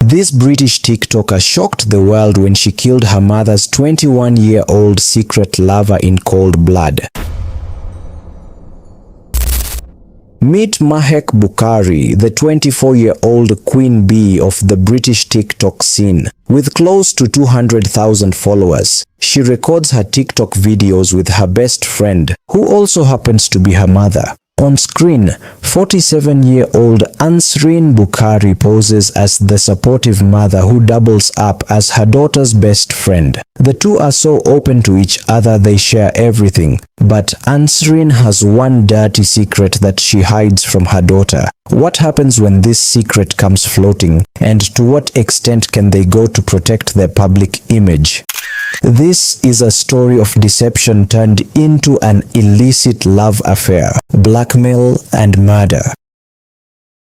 This British TikToker shocked the world when she killed her mother's 21-year-old secret lover in cold blood. Meet Mahek Bukhari, the 24-year-old queen bee of the British TikTok scene. With close to 200,000 followers, she records her TikTok videos with her best friend, who also happens to be her mother. On screen, 47-year-old Ansreen Bukhari poses as the supportive mother who doubles up as her daughter's best friend. The two are so open to each other they share everything, but Ansreen has one dirty secret that she hides from her daughter. What happens when this secret comes floating, and to what extent can they go to protect their public image? This is a story of deception turned into an illicit love affair, blackmail and murder.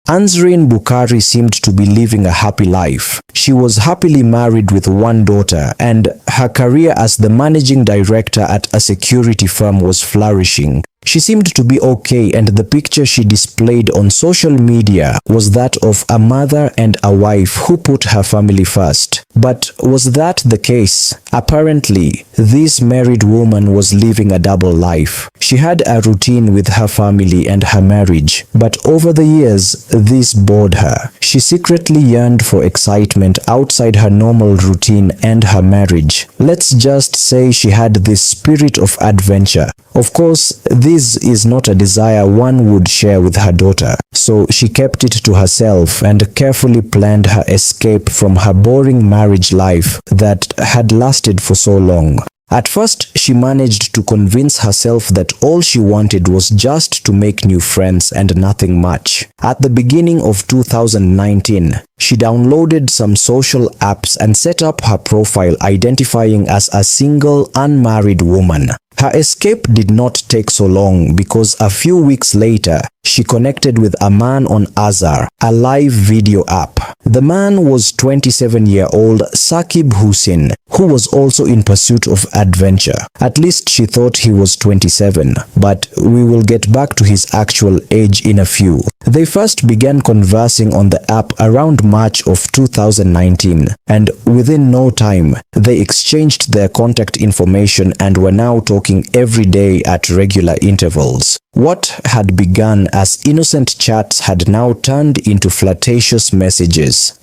Ansreen Bukhari seemed to be living a happy life. She was happily married with one daughter, and her career as the managing director at a security firm was flourishing. She seemed to be okay, and the picture she displayed on social media was that of a mother and a wife who put her family first. But was that the case? Apparently, this married woman was living a double life. She had a routine with her family and her marriage, but over the years, this bored her. She secretly yearned for excitement outside her normal routine and her marriage. Let's just say she had this spirit of adventure. Of course, this is not a desire one would share with her daughter, so she kept it to herself and carefully planned her escape from her boring marriage life that had lasted for so long. At first, she managed to convince herself that all she wanted was just to make new friends and nothing much. At the beginning of 2019, she downloaded some social apps and set up her profile identifying as a single, unmarried woman. Her escape did not take so long because a few weeks later, she connected with a man on Azar, a live video app. The man was 27-year-old Saqib Hussain, who was also in pursuit of adventure. At least she thought he was 27, but we will get back to his actual age in a few. They first began conversing on the app around March of 2019, and within no time, they exchanged their contact information and were now talking every day at regular intervals. What had begun as innocent chats had now turned into flirtatious messages.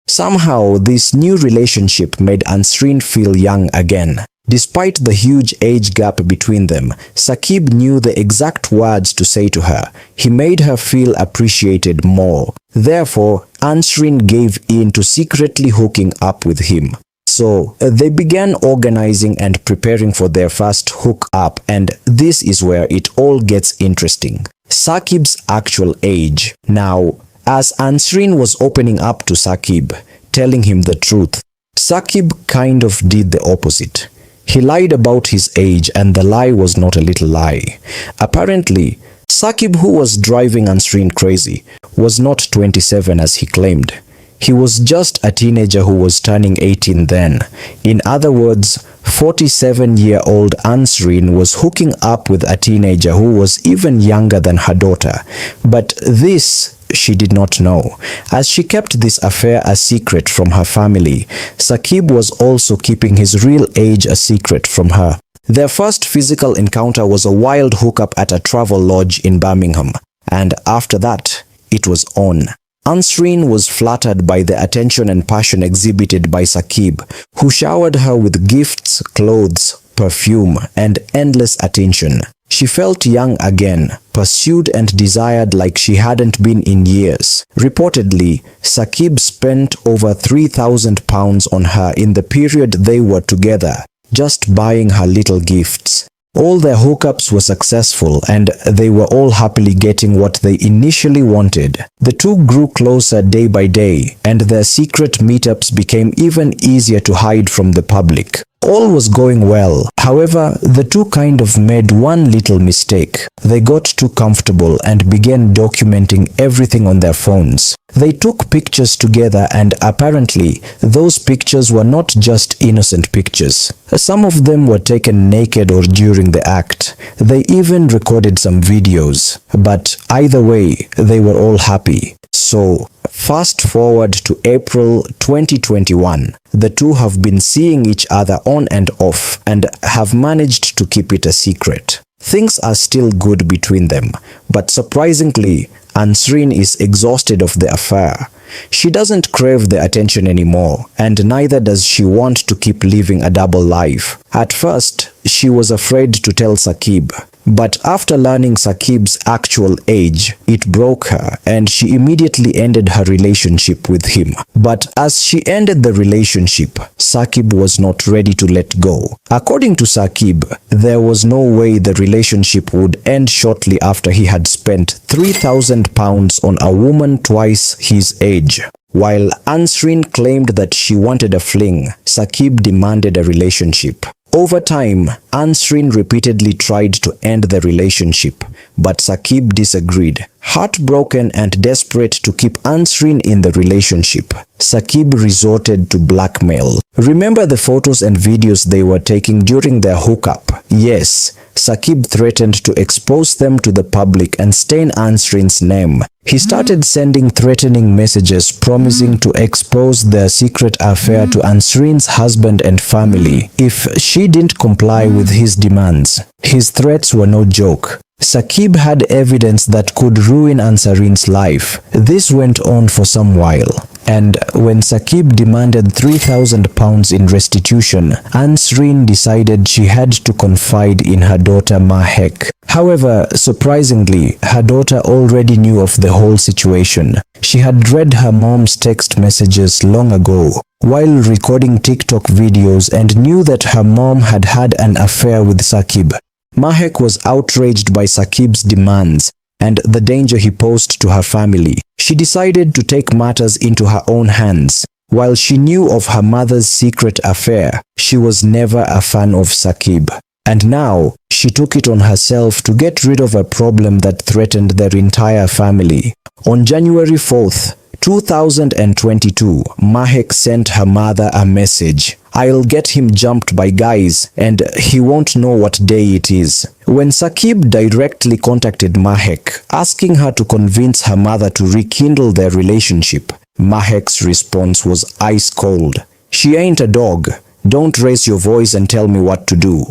Somehow, this new relationship made Ansreen feel young again. Despite the huge age gap between them, Saqib knew the exact words to say to her. He made her feel appreciated more. Therefore, Ansreen gave in to secretly hooking up with him. So, they began organizing and preparing for their first hook-up, and this is where it all gets interesting. Saqib's actual age. Now, as Ansreen was opening up to Saqib, telling him the truth, Saqib kind of did the opposite. He lied about his age, and the lie was not a little lie. Apparently, Saqib, who was driving Ansreen crazy, was not 27 as he claimed. He was just a teenager who was turning 18 then. In other words, 47-year-old Ansreen was hooking up with a teenager who was even younger than her daughter. But this she did not know. As she kept this affair a secret from her family, Saqib was also keeping his real age a secret from her. Their first physical encounter was a wild hookup at a travel lodge in Birmingham, and after that, it was on. Ansreen was flattered by the attention and passion exhibited by Saqib, who showered her with gifts, clothes, perfume, and endless attention. She felt young again, pursued and desired like she hadn't been in years. Reportedly, Saqib spent over £3,000 on her in the period they were together, just buying her little gifts. All their hookups were successful, and they were all happily getting what they initially wanted. The two grew closer day by day, and their secret meetups became even easier to hide from the public. All was going well. However, the two kind of made one little mistake. They got too comfortable and began documenting everything on their phones. They took pictures together, and apparently, those pictures were not just innocent pictures. Some of them were taken naked or during the act. They even recorded some videos. But either way, they were all happy. So, fast forward to April 2021. The two have been seeing each other on and off and have managed to keep it a secret. Things are still good between them, but surprisingly, Ansrin is exhausted of the affair. She doesn't crave the attention anymore, and neither does she want to keep living a double life. At first, she was afraid to tell Saqib, but after learning Saqib's actual age, it broke her and she immediately ended her relationship with him. But as she ended the relationship, Saqib was not ready to let go. According to Saqib, there was no way the relationship would end shortly after he had spent £3,000 on a woman twice his age. While Ansrin claimed that she wanted a fling, Saqib demanded a relationship. Over time, Ansrin repeatedly tried to end the relationship, but Saqib disagreed. Heartbroken and desperate to keep Ansrin in the relationship, Saqib resorted to blackmail. Remember the photos and videos they were taking during their hookup? Yes, Saqib threatened to expose them to the public and stain Ansrin's name. He started sending threatening messages promising to expose their secret affair to Ansrin's husband and family if she didn't comply with his demands. His threats were no joke. Saqib had evidence that could ruin Ansrin's life. This went on for some while, and when Saqib demanded £3,000 in restitution, Ansrin decided she had to confide in her daughter Mahek. However, surprisingly, her daughter already knew of the whole situation. She had read her mom's text messages long ago while recording TikTok videos and knew that her mom had had an affair with Saqib. Mahek was outraged by Saqib's demands and the danger he posed to her family. She decided to take matters into her own hands. While she knew of her mother's secret affair, she was never a fan of Saqib. And now, she took it on herself to get rid of a problem that threatened their entire family. On January 4th, 2022, Mahek sent her mother a message. "I'll get him jumped by guys and he won't know what day it is." When Saqib directly contacted Mahek, asking her to convince her mother to rekindle their relationship, Mahek's response was ice cold. "She ain't a dog. Don't raise your voice and tell me what to do."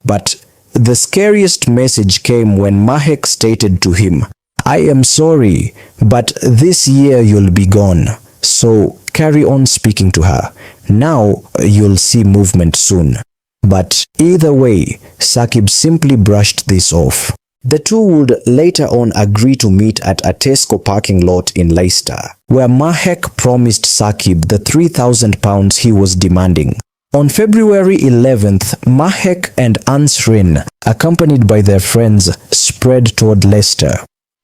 But the scariest message came when Mahek stated to him, "I am sorry, but this year you'll be gone. So carry on speaking to her. Now you'll see movement soon." But either way, Saqib simply brushed this off. The two would later on agree to meet at a Tesco parking lot in Leicester, where Mahek promised Saqib the £3,000 he was demanding. On February 11th, Mahek and Ansrin, accompanied by their friends, spread toward Leicester.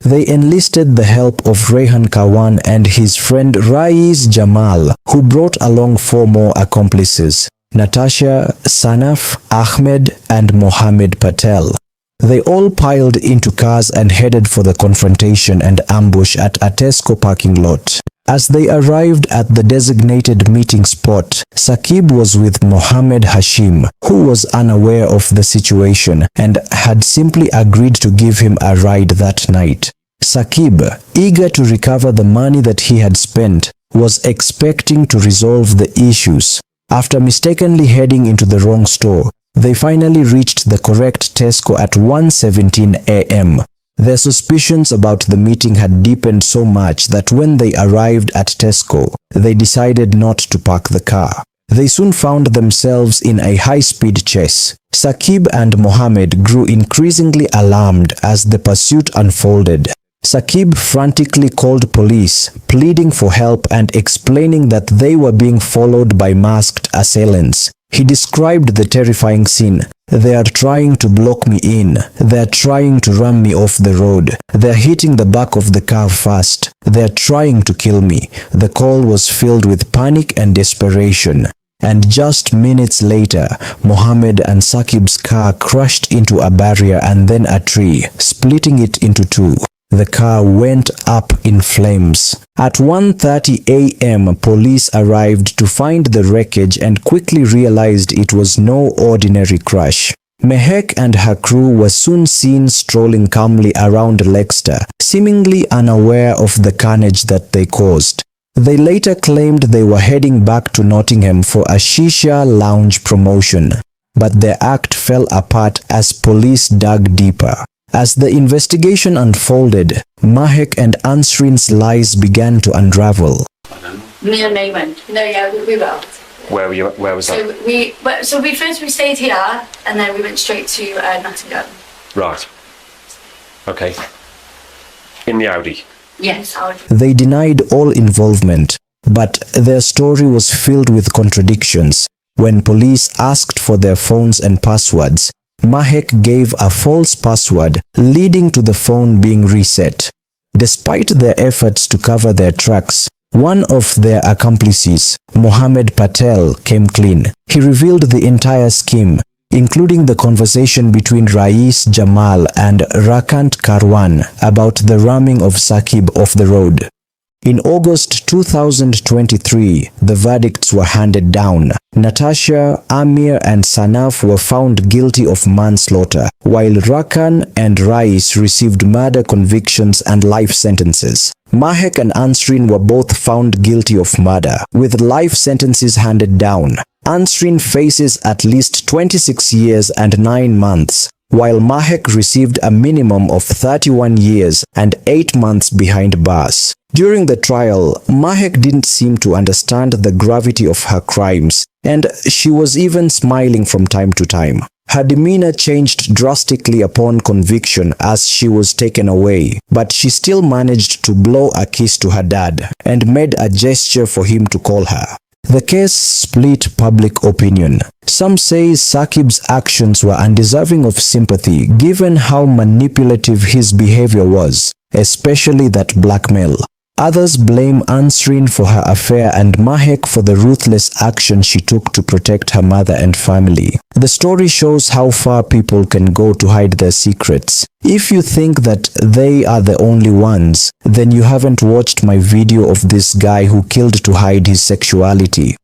They enlisted the help of Rehan Kawan and his friend Raiz Jamal, who brought along 4 more accomplices: Natasha, Sanaf, Ahmed, and Mohammed Patel. They all piled into cars and headed for the confrontation and ambush at a Tesco parking lot. As they arrived at the designated meeting spot, Saqib was with Mohammed Hashim, who was unaware of the situation and had simply agreed to give him a ride that night. Saqib, eager to recover the money that he had spent, was expecting to resolve the issues. After mistakenly heading into the wrong store, they finally reached the correct Tesco at 1:17 a.m. Their suspicions about the meeting had deepened so much that when they arrived at Tesco, they decided not to park the car. They soon found themselves in a high-speed chase. Saqib and Mohammed grew increasingly alarmed as the pursuit unfolded. Saqib frantically called police, pleading for help and explaining that they were being followed by masked assailants. He described the terrifying scene. "They are trying to block me in. They're trying to run me off the road. They're hitting the back of the car fast. They're trying to kill me." The call was filled with panic and desperation. And just minutes later, Mohammed and Saqib's car crashed into a barrier and then a tree, splitting it into 2. The car went up in flames. At 1:30 a.m., police arrived to find the wreckage and quickly realized it was no ordinary crash. Mahek and her crew were soon seen strolling calmly around Leicester, seemingly unaware of the carnage that they caused. They later claimed they were heading back to Nottingham for a shisha lounge promotion, but their act fell apart as police dug deeper. As the investigation unfolded, Mahek and Ansrin's lies began to unravel. Me and May went. No, yeah, we were out. Where were you? Where was that? So we stayed here, and then we went straight to Nottingham. Right. Okay. In the Audi. Yes, Audi. They denied all involvement, but their story was filled with contradictions. When police asked for their phones and passwords, Mahek gave a false password, leading to the phone being reset. Despite their efforts to cover their tracks, one of their accomplices, Mohammed Patel, came clean. He revealed the entire scheme, including the conversation between Rais Jamal and Rakant Karwan about the ramming of Saqib off the road. In August 2023, the verdicts were handed down. Natasha, Amir and Sanaf were found guilty of manslaughter, while Rakan and Rais received murder convictions and life sentences. Mahek and Ansrin were both found guilty of murder, with life sentences handed down. Ansrin faces at least 26 years and 9 months, while Mahek received a minimum of 31 years and 8 months behind bars. During the trial, Mahek didn't seem to understand the gravity of her crimes, and she was even smiling from time to time. Her demeanor changed drastically upon conviction as she was taken away, but she still managed to blow a kiss to her dad and made a gesture for him to call her. The case split public opinion. Some say Saqib's actions were undeserving of sympathy given how manipulative his behavior was, especially that blackmail. Others blame Ansrin for her affair and Mahek for the ruthless action she took to protect her mother and family. The story shows how far people can go to hide their secrets. If you think that they are the only ones, then you haven't watched my video of this guy who killed to hide his sexuality.